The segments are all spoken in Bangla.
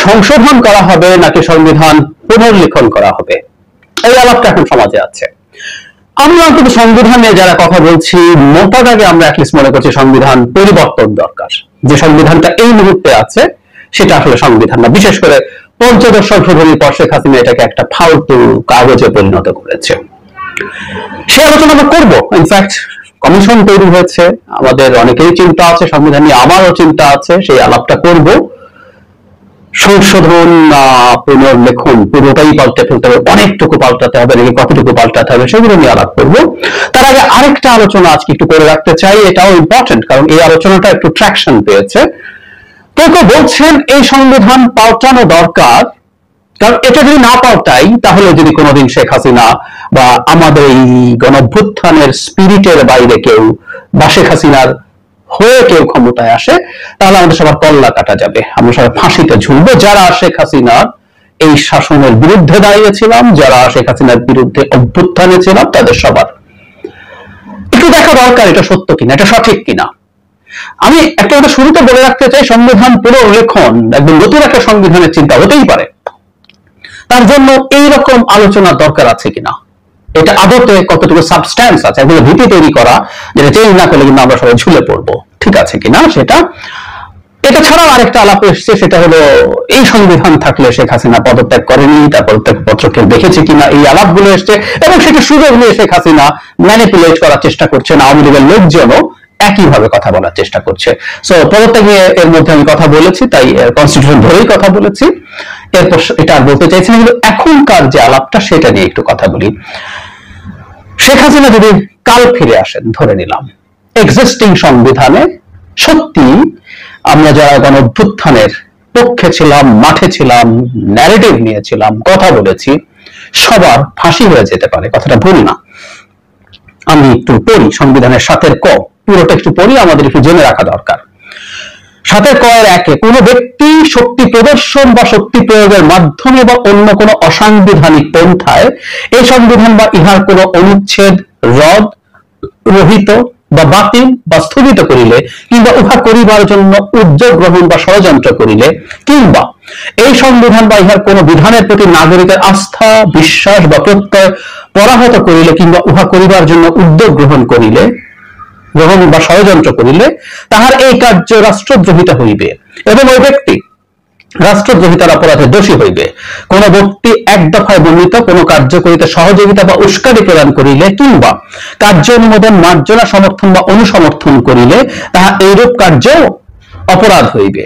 সংশোধন করা হবে নাকি সংবিধান পুনর্লিখন করা হবে, এই আলাপটা এখন সমাজে আছে। আমরা অন্তত সংবিধানে যারা কথা বলছি মোটা দাগে আমরা অ্যাটলিস্ট মনে করছি সংবিধান পরিবর্তন দরকার। যে সংবিধানটা এই মুহূর্তে আছে সেটা আসলে সংবিধান না। বিশেষ করে পঞ্চদশ সংশোধনীর পর শেখ হাসিনা এটাকে একটা ফালতু কাগজে পরিণত করেছে। সে আলোচনা আমরা করবো। ইনফ্যাক্ট কমিশন তৈরি হয়েছে, আমাদের অনেকেরই চিন্তা আছে সংবিধান নিয়ে, আমারও চিন্তা আছে, সেই আলাপটা করব। সংশোধন পুনর্লেখন পুরোটাই পাল্টে ফেলতে হবে, অনেকটুকু পাল্টাতে হবে নাকি কতটুকু পাল্টাতে হবে সেগুলো নিয়ে আলাপ করবো। তার আগে আরেকটা আলোচনা আজকে একটু করে রাখতে চাই, এটাও ইম্পর্টেন্ট কারণ এই আলোচনাটা একটু ট্রাকশন পেয়েছে। কেউ কেউ বলছেন এই সংবিধান পাল্টানো দরকার, কারণ এটা যদি না পাল্টাই তাহলে যদি কোনোদিন শেখ হাসিনা বা আমাদের এই গণঅভ্যুত্থানের স্পিরিটের বাইরে কেউ বা শেখ হাসিনার হয়ে কেউ ক্ষমতায় আসে তাহলে আমাদের সবার কল্লা কাটা যাবে, আমরা সবাই ফাঁসিতে ঝুলবো। যারা শেখ হাসিনার এই শাসনের বিরুদ্ধে দাঁড়িয়েছিলাম, যারা শেখ হাসিনার বিরুদ্ধে অভ্যুত্থানে ছিলাম, তাদের সবার একটু দেখা দরকার এটা সত্য কিনা, এটা সঠিক কিনা। আমি একটা কথা শুরুতে বলে রাখতে চাই, সংবিধান পুনর্লেখন একদম নতুন একটা সংবিধানের চিন্তা হতেই পারে, তার জন্য এইরকম আলোচনার দরকার আছে কিনা, এটা আদতে কতটুকু সাবস্ট্যান্স আছে, এগুলো ভিত্তি তৈরি করা, যেটা চেঞ্জ না করলে কিন্তু আমরা সবাই ঝুলে পড়বো, ঠিক আছে কিনা সেটা। এটা ছাড়াও আরেকটা আলাপ এসছে, সেটা হলো এই সংবিধান থাকলে শেখ হাসিনা পদত্যাগ করেনি, তার পদত্যাগ পত্রকে দেখেছে কিনা, এই আলাপগুলো এসছে এবং সেটা সুযোগ নিয়ে শেখ হাসিনা ম্যানিপুলেট করার চেষ্টা করছেন। আওয়ামী লীগের লোকজনও একইভাবে কথা বলার চেষ্টা করছে। সো পদত্যাগে এর মধ্যে আমি কথা বলেছি, তাই কনস্টিটিউশন ধরেই কথা বলেছি, এরপর এটা আর বলতে চাইছি না। কিন্তু এখনকার যে আলাপটা সেটা নিয়ে একটু কথা বলি। শেখ হাসিনা যদি কাল ফিরে আসেন, ধরে নিলাম এক্সিস্টিং সংবিধানে সত্যি আমরা যারা গণঅভ্যুত্থানের পক্ষে ছিলাম, মাঠে ছিলাম, ন্যারেটিভ নিয়েছিলাম, কথা বলেছি, সবার ফাঁসি হয়ে যেতে পারে, কথাটা ভুল না। আমি একটু পড়ি সংবিধানের 7 ক, পুরোটা একটু পড়ি, আমাদের একটু জেনে রাখা দরকার। 7 ক এর 1 কোন ব্যক্তি শক্তি প্রদর্শন বা শক্তি প্রয়োগের মাধ্যমে বা অন্য কোন অসাংবিধানিক পন্থায় এই সংবিধান বা ইহার কোন অনুচ্ছেদ রদ, রহিত বা বাতিল বা স্থগিত করিলে, কিংবা উহা করিবার জন্য উদ্যোগ গ্রহণ বা ষড়যন্ত্র করিলে, কিংবা এই সংবিধান বা ইহার কোন বিধানের প্রতি নাগরিকের আস্থা, বিশ্বাস বা প্রত্যয় পরাহত করিলে, কিংবা উহা করিবার জন্য উদ্যোগ গ্রহণ বা ষড়যন্ত্র করিলে, তাহার এই কার্য রাষ্ট্রদ্রোহিতা হইবে এবং ওই ব্যক্তি রাষ্ট্রদ্রোহিতার অপরাধে দোষী হইবে। কোন ব্যক্তি এক দফায় বর্ণিত কোন কার্য করিতে সহযোগিতা বা উস্কানি প্রদান করিলে, কিংবা কার্য অনুমোদন, মার্জনা, সমর্থন বা অনুসমর্থন করিলে, তাহা এইরূপ কার্য অপরাধ হইবে।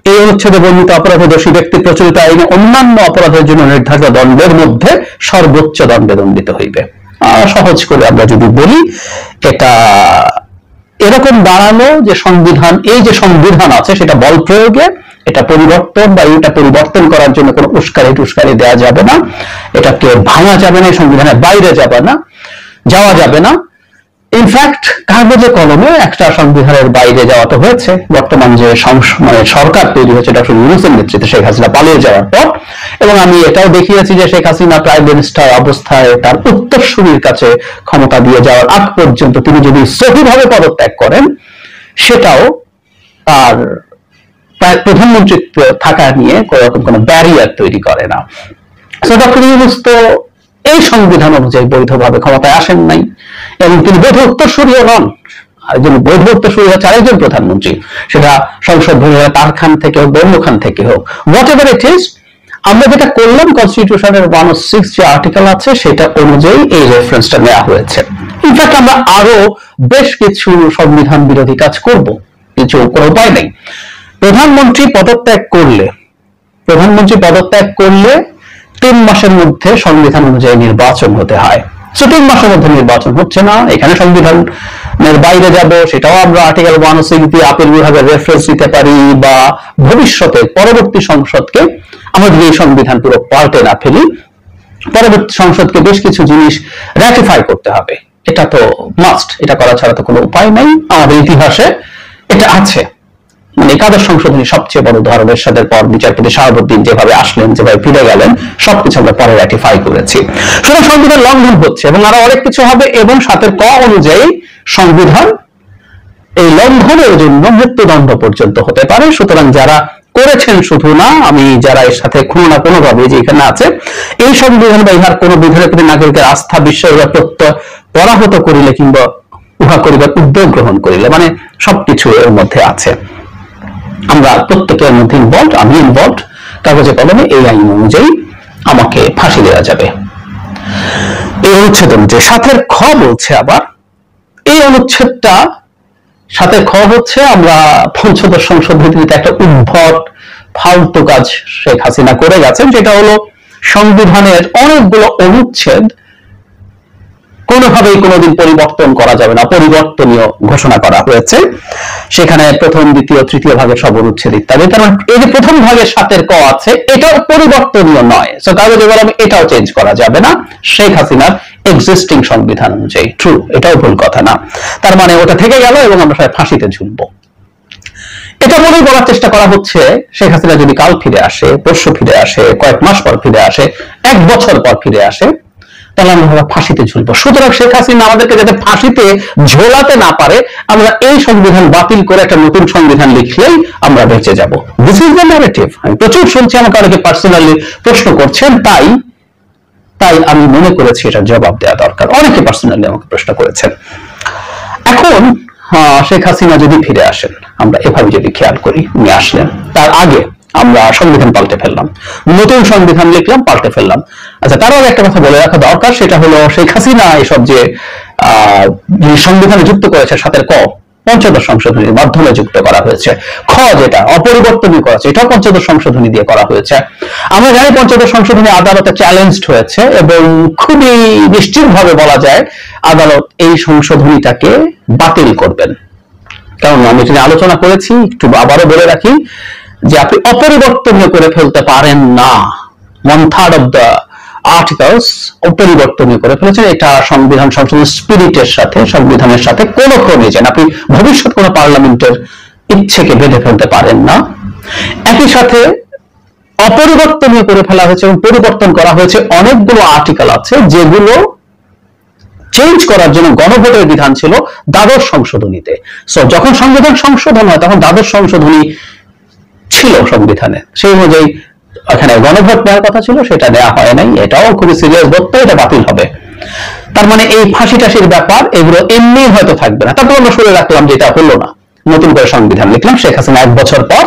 এই অনুচ্ছেদে বর্ণিত অপরাধে দোষী ব্যক্তি প্রচলিত আইনে অন্যান্য অপরাধের জন্য নির্ধারিত দণ্ডের মধ্যে সর্বোচ্চ দণ্ডে দণ্ডিত হইবে। সহজ করে আমরা যদি বলি, এটা এরকম দাঁড়ালো যে সংবিধান, এই যে সংবিধান আছে সেটা বল প্রয়োগে এটা পরিবর্তন বা এটা পরিবর্তন করার জন্য কোনো উস্কানি দেওয়া যাবে না, এটাকে ভাঙা যাবে না, সংবিধানের বাইরে যাওয়া যাবে না। ইনফ্যাক্ট কাগজে কলমে একটা সংবিধানের বাইরে যাওয়া তো হয়েছে। বর্তমান যে সরকার তৈরি হয়েছে ডক্টর ইউনূসের নেতৃত্বে শেখ হাসিনা পালিয়ে যাওয়ার পর, এবং আমি এটাও দেখিয়েছি যে শেখ হাসিনা প্রাইম মিনিস্টার অবস্থায় তার উত্তরসূরির কাছে ক্ষমতা দিয়ে যাওয়ার আগ পর্যন্ত তিনি যদি সহিভাবে পদত্যাগ করেন, সেটাও তার প্রধানমন্ত্রীত্ব থাকা নিয়ে কোনো ব্যারিয়ার তৈরি করে না। ডক্টর ইউনূস তো এই সংবিধান অনুযায়ী বৈধভাবে ক্ষমতায় আসেন নাই, এবং তিনি বৈধ উত্তরসূরিও নন। আরেকজন বৈধ উত্তরসূরি হচ্ছে আরেকজন প্রধানমন্ত্রী, সেটা সংসদ ভবনের তার খান থেকে হোক, অন্য খান থেকে হোক, হোয়াট এভার ইট ইজ। আমরা যেটা করলাম, কনস্টিটিউশনের 106 যে আর্টিকেল আছে সেটা অনুযায়ী এই রেফারেন্সটা নেওয়া হয়েছে। ইনফ্যাক্ট আমরা আরো বেশ কিছু সংবিধান বিরোধী কাজ করব, কিছু কোনো উপায় নেই। প্রধানমন্ত্রী পদত্যাগ করলে 3 মাসের মধ্যে সংবিধান অনুযায়ী নির্বাচন হতে হয়। 3 মাসের মধ্যে নির্বাচন হচ্ছে না, এখানে সংবিধানের বাইরে যাব, সেটাও আমরা আর্টিকেল 106 দিয়ে আপিল বিভাগের রেফারেন্স দিতে পারি, বা ভবিষ্যতে পরবর্তী সংসদকে আমরা যদি এই সংবিধান পুরো পাল্টে না ফেলি, পরবর্তী সংসদকে বেশ কিছু জিনিস রাটিফাই করতে হবে। এটা তো মাস্ট, এটা করা ছাড়া তো কোনো উপায় নাই। আমাদের ইতিহাসে এটা আছে, মানে একাদশ সংশোধনী সবচেয়ে বড় উদাহরণ। এরশাদের পর বিচারপতি শাহাবুদ্দিন যেভাবে আসলেন, যেভাবে ফিরে গেলেন, সবকিছু আমরা পরে রাটিফাই করেছি। সুতরাং সংবিধান লঙ্ঘন হচ্ছে এবং আরো অনেক কিছু হবে, এবং 7 ক অনুযায়ী সংবিধান এই লঙ্ঘনের জন্য মৃত্যুদণ্ড পর্যন্ত হতে পারে। সুতরাং যারা করেছেন শুধু না, আমি যারা এর সাথে কোনো না কোনো ভাবে যে এখানে আছে, এই সংবিধান বা ইহার কোন বিধানের প্রতি নাগরিকের আস্থা, বিশ্বাস বা প্রত্যয় পরাহত করিলে কিংবা উহা করিবার উদ্যোগ গ্রহণ করিলে, মানে সবকিছু এর মধ্যে আছে। আমরা প্রত্যেকের মধ্যে ইনভলভ, আমি ইনভলভ, কাগজে কলমে এই আইন অনুযায়ী আমাকে ফাঁসি দেওয়া যাবে। এই অনুচ্ছেদ অনুযায়ী সাথের খ বলছে আবার, এই অনুচ্ছেদটা সাথে খ হচ্ছে, আমরা পঞ্চদশ সংশোধনীতে একটা উদ্ভট ফালতু কাজ শেখ হাসিনা করে গেছেন, যেটা হলো সংবিধানের অনেকগুলো অনুচ্ছেদ কোনোভাবেই কোনোদিন পরিবর্তন করা যাবে না, পরিবর্তনীয় ঘোষণা করা হয়েছে। সেখানে প্রথম, দ্বিতীয়, তৃতীয় ভাগের সব অনুচ্ছেদ ইত্যাদি, কারণ এই যে প্রথম ভাগের সাতের ক আছে, এটাও পরিবর্তনীয় নয়, সো কাগজে কলমে এটাও চেঞ্জ করা যাবে না শেখ হাসিনার এক্সিস্টিং সংবিধান অনুযায়ী। ট্রু, এটাও ভুল কথা না। তার মানে ওটা থেকে গেল এবং আমরা সবাই ফাঁসিতে ঝুলবো। এটা বলেই বলার চেষ্টা করা হচ্ছে, শেখ হাসিনা যদি কাল ফিরে আসে, পরশু ফিরে আসে, কয়েক মাস পর ফিরে আসে, 1 বছর পর ফিরে আসে, তাহলে আমরা ফাঁসিতে ঝুলবো। সুতরাং শেখ হাসিনা আমাদেরকে যাতে ফাঁসিতে ঝোলাতে না পারে, আমরা এই সংবিধান বাতিল করে একটা নতুন সংবিধান লিখলেই আমরা বেঁচে যাব। This is the narrative. আমি প্রচুর শুনছি, আমাকে অনেকে পার্সোনালি প্রশ্ন করছেন, তাই আমি মনে করেছি এটা জবাব দেওয়া দরকার। অনেকে পার্সোনালি আমাকে প্রশ্ন করেছেন। এখন শেখ হাসিনা যদি ফিরে আসেন, আমরা এভাবে যদি খেয়াল করি, উনি আসলেন, তার আগে আমরা সংবিধান পাল্টে ফেললাম, নতুন সংবিধান লিখলাম, পাল্টে ফেললাম। আচ্ছা, তার আগে একটা কথা বলে রাখা দরকার, সেটা হলো শেখ হাসিনা এসব যে সংবিধানে যুক্ত করেছে, সাতের ক পঞ্চদশ সংশোধনীর মাধ্যমে যুক্ত করা হয়েছে, খ যেটা অপরিবর্তনীয় করা হয়েছে, এটাও পঞ্চদশ সংশোধনী দিয়ে করা হয়েছে। আমরা জানি পঞ্চদশ সংশোধনী আদালতে চ্যালেঞ্জড হয়েছে এবং খুবই নিশ্চিতভাবে বলা যায় আদালত এই সংশোধনীটাকে বাতিল করবেন। কারণ আমি এটা আলোচনা করেছি, একটু আবারও বলে রাখি যে আপনি অপরিবর্তনীয় করে ফেলতে পারেন না। 1/3 অফ দ্য আর্টিকেলস অপরিবর্তনীয় করে ফেলেছেন। এটা সংবিধান সংশোধনের স্পিরিটের সাথে, সংবিধানের সাথে কোনো ক্রমে যান, আপনি ভবিষ্যৎ কোনো পার্লামেন্টের ইচ্ছেকে বেঁধে ফেলতে পারেন না। একই সাথে অপরিবর্তনীয় করে ফেলা হয়েছে এবং পরিবর্তন করা হয়েছে অনেকগুলো আর্টিকেল আছে, যেগুলো চেঞ্জ করার জন্য গণভোটের বিধান ছিল দ্বাদশ সংশোধনীতে। সো যখন সংবিধান সংশোধন হয়, তখন দ্বাদশ সংশোধনী ছিল সংবিধানে, সেই অনুযায়ী এখানে গণভোট নেওয়ার কথা ছিল, সেটা নেওয়া হয় নাই। এটাও খুবই সিরিয়াস বক্তব্য, এটা বাতিল হবে। তার মানে এই ফাঁসি টাসির ব্যাপার, এগুলো এমনি হয়তো থাকবে না। তারপর আমরা শুনে রাখলাম যে এটা হলো না, নতুন করে সংবিধান লিখলাম। শেখ হাসিনা 1 বছর পর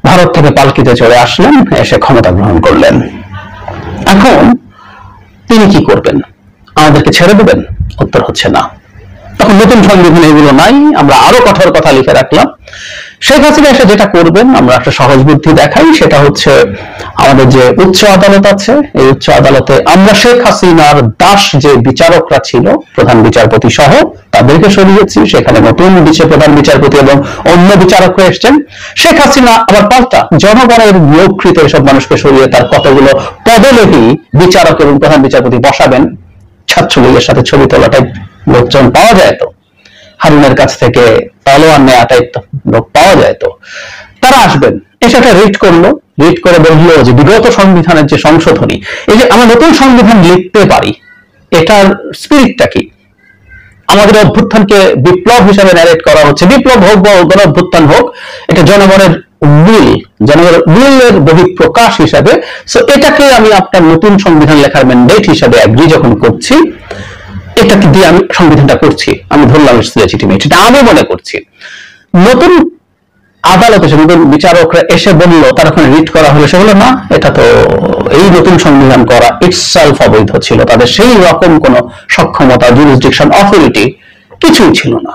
ভারত থেকে পালকিতে চলে আসলেন, এসে ক্ষমতা গ্রহণ করলেন। এখন তিনি কি করবেন? আমাদেরকে ছেড়ে দেবেন? উত্তর হচ্ছে না। তখন নতুন সংবিধানে এগুলো নাই, আমরা আরো কঠোর কথা লিখে রাখলাম। শেখ হাসিনা এসে যেটা করবেন, আমরা একটা সহজ বুদ্ধি দেখাই, সেটা হচ্ছে আমাদের যে উচ্চ আদালত আছে, এই উচ্চ আদালতে আমরা শেখ হাসিনার দাস যে বিচারকরা ছিল, প্রধান বিচারপতি সহ, তাদেরকে সরিয়েছি। সেখানে নতুন প্রধান বিচারপতি এবং অন্য বিচারকরা এসছেন। শেখ হাসিনা আবার পাল্টা জনগণের নিয়োগকৃত এসব মানুষকে সরিয়ে তার কতগুলো পদলেখী বিচারক এবং প্রধান বিচারপতি বসাবেন। ছাত্রলীগের সাথে ছবি তোলাটাই লোকজন পাওয়া যায়, তো হারুনের কাছ থেকে তলোয়ার নেওয়াটাই লোক পাওয়া যায়, তো তারা আসবেন। এসে একটা রিট করলো, রিট করে বললো যে বিগত সংবিধানের যে সংশোধনী, এই যে আমরা নতুন সংবিধান লিখতে পারি, এটার স্পিরিটটা কি? আমাদের অভ্যুত্থানকে বিপ্লব হিসাবে ন্যারেট করা হচ্ছে। বিপ্লব হোক বা গণ অভ্যুত্থান হোক, এটা জনগণের উইল, জনগণের উইলের বহিঃপ্রকাশ হিসাবে। সো এটাকে আমি আপনার নতুন সংবিধান লেখার ম্যান্ডেট হিসাবে এগ্রি যখন করছি, এটাকে দিয়ে আমি সংবিধানটা করছি, আমি ধরলাম ইটস লেজিটিমেট, এটা আমি মনে করছি। নতুন আদালতে নতুন বিচারকরা এসে বলল, তার ওখানে রিট করা হলো, সে বলল না, এটা তো এই নতুন সংবিধান করা ইটসেলফ অবৈধ ছিল, তাদের সেই রকম কোন সক্ষমতা, জুরিসডিকশন, অথরিটি কিছুই ছিল না।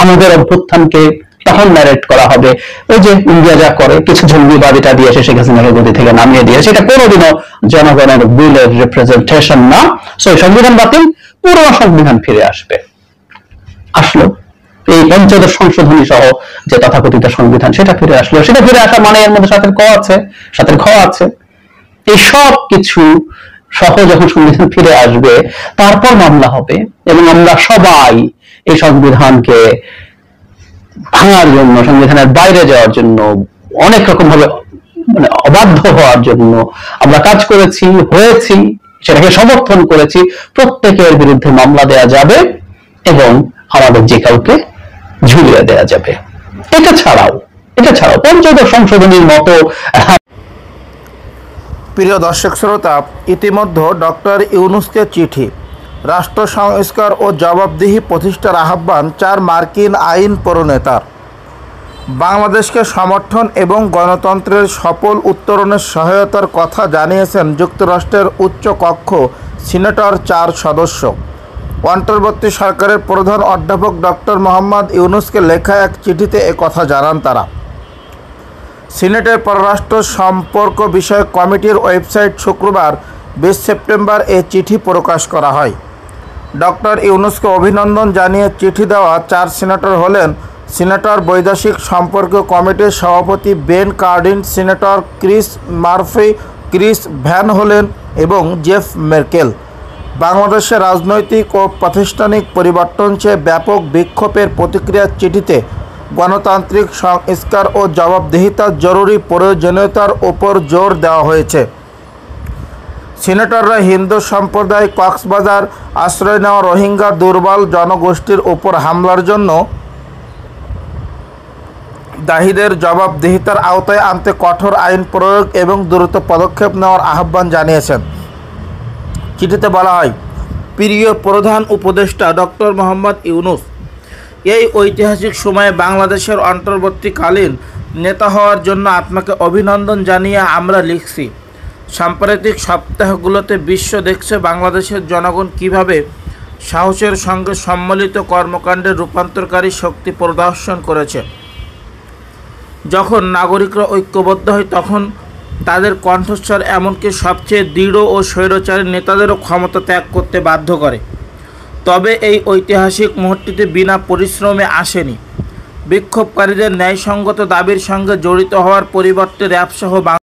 আমাদের অভ্যুত্থানকে তখন ন্যারেট করা হবে ওই যে ইন্ডিয়া যা করে, কিছু জঙ্গিবাদীটা দিয়ে এসে শেখ হাসিনাকে গদি থেকে নামিয়ে দিয়ে, সেটা কোনোদিনও জনগণের উইলের রিপ্রেজেন্টেশন না। সো সংবিধান বাতিল, পুরো সংবিধান ফিরে আসবে। আসলো এই পঞ্চদশ সংশোধনী সহ যে তথাকথিত সংবিধান, সেটা ফিরে আসলো। সেটা ফিরে আসা মানে এর মধ্যে সাথের ক আছে, সাথের খ আছে, এই সব কিছু সহ যখন সংবিধান ফিরে আসবে, তারপর মামলা হবে এবং আমরা সবাই এই সংবিধানকে ভাঙার জন্য, সংবিধানের বাইরে যাওয়ার জন্য, অনেক রকম ভাবে মানে অবাধ্য হওয়ার জন্য আমরা কাজ করেছি, হয়েছি, সেটাকে সমর্থন করেছি। প্রত্যেকের বিরুদ্ধে মামলা দেয়া যাবে এবং আমাদের যে কাউকে ঝুলিয়ে দেয়া যাবে। এটা ছাড়াও এটা ছাড়াও পঞ্চদশ সংশোধনীর মতো প্রিয় দর্শক শ্রোতা, ইতিমধ্যে ডক্টর ইউনূসকে চিঠি, রাষ্ট্র সংস্কার ও জবাবদিহি প্রতিষ্ঠার আহ্বান 4 মার্কিন আইন প্রণেতার। বাংলাদেশকে সমর্থন এবং গণতন্ত্রের সফল উত্তরণের সহায়তার কথা জানিয়েছেন যুক্তরাষ্ট্রের উচ্চ কক্ষ সিনেটর 4 সদস্য। অন্তর্বর্তী সরকারের প্রধান অধ্যাপক ডক্টর মোহাম্মদ ইউনূসকে লেখা এক চিঠিতে একথা জানান তারা। সিনেটের পররাষ্ট্র সম্পর্ক বিষয়ক কমিটির ওয়েবসাইট শুক্রবার 20 সেপ্টেম্বর এ চিঠি প্রকাশ করা হয়। ডক্টর ইউনূসকে অভিনন্দন জানিয়ে চিঠি দেওয়া 4 সিনেটর হলেন সিনেটর বৈদেশিক সম্পর্ক কমিটির সভাপতি Ben Cardin, senator Chris Murphy, Chris van Hollen এবং জেফ মেরকেল। বাংলাদেশের রাজনৈতিক ও প্রাতিষ্ঠানিক পরিবর্তন চেয়ে ব্যাপক বিক্ষোভের প্রতিক্রিয়ার চিঠিতে গণতান্ত্রিক সংস্কার ও জবাবদিহিতার জরুরি প্রয়োজনীয়তার উপর জোর দেওয়া হয়েছে। সিনেটররা হিন্দু সম্প্রদায় কক্সবাজার আশ্রয় নেওয়া রোহিঙ্গা দুর্বল জনগোষ্ঠীর উপর হামলার জন্য দায়ীদের জবাবদিহিতার আওতায় আনতে কঠোর আইন প্রয়োগ এবং দ্রুত পদক্ষেপ নেওয়ার আহ্বান জানিয়েছেন। চিঠিতে বলা হয়, প্রিয় প্রধান উপদেষ্টা ডক্টর মোহাম্মদ ইউনূস, এই ঐতিহাসিক সময়ে বাংলাদেশের অন্তর্বর্তীকালীন নেতা হওয়ার জন্য আপনাকে অভিনন্দন জানিয়ে আমরা লিখছি। সাম্প্রতিক সপ্তাহগুলোতে বিশ্ব দেখছে বাংলাদেশের জনগণ কীভাবে সাহসের সঙ্গে সম্মিলিত কর্মকাণ্ডের রূপান্তরকারী শক্তি প্রদর্শন করেছে। যখন নাগরিকরা ঐক্যবদ্ধ হয় তখন তাদের কণ্ঠস্বর এমনকি সবচেয়ে দৃঢ় ও স্বৈরাচারী নেতাদেরও ক্ষমতা ত্যাগ করতে বাধ্য করে। তবে এই ঐতিহাসিক মুহূর্তটি বিনা পরিশ্রমে আসেনি। বিক্ষোভকারীদের ন্যায়সঙ্গত দাবির সঙ্গে জড়িত হওয়ার পরিবর্তে র্যাবসহ